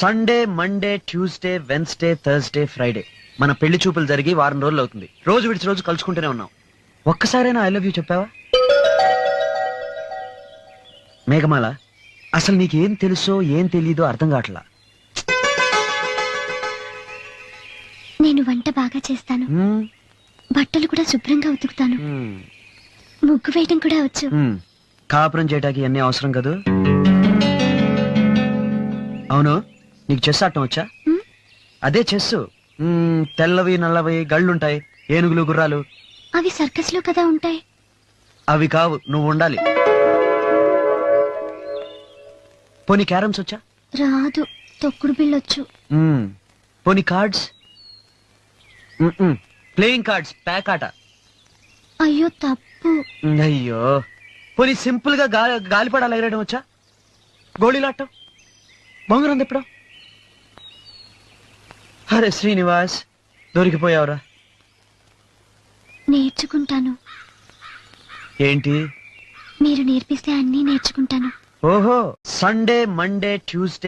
Sunday, Monday, Tuesday, Wednesday, Thursday, Friday మన పెళ్లి చూపులు జరిగి వారం రోజులు అవుతుంది. రోజు విడిచి రోజు కలుసుకుంటూనే ఉన్నాం. ఒక్కసారైనా ఐ లవ్ యూ చెప్పావా? మేఘమాల, అసలు నీకేం తెలుసో ఏం తెలీదో అర్థం కావట్లా. నేను వంట బాగా చేస్తాను, బట్టలు కూడా శుభ్రంగా ఉతుకుతాను, ముగ్గు వేయడం కూడా వచ్చు. కాపురం చేయడానికి అన్నీ అవసరం కదూ. అవును, నీకు చెస్ ఆడటం వచ్చా? అదే చెస్సు. తెల్లవి నల్లవి గళ్ళుంటాయి, ఏనుగులు గుర్రాలు. అవి సర్కస్ లో కదా ఉంటాయి. అవి కావు, నువ్వు ఉండాలి. పోనీ క్యారమ్స్ వచ్చా? రాదు, తొక్కుడు బిళ్ళొచ్చు. పోనీ కార్డ్స్? ప్లేయింగ్ కార్డ్స్, ప్యాక్ ఆట. అయ్యో తప్పు. అయ్యో, పోనీ సింపుల్ గా గాలిపడాలు ఎగరడం వచ్చా? గోళీలాటం, బొంగరం తిప్పడం. అరే శ్రీనివాస్, దొరికిపోయావురా. నేర్చుకుంటాను. ఏంటి? మీరు నేర్పిస్తే అన్నీ నేర్చుకుంటాను. ఓహో, సండే, మండే, ట్యూస్డే,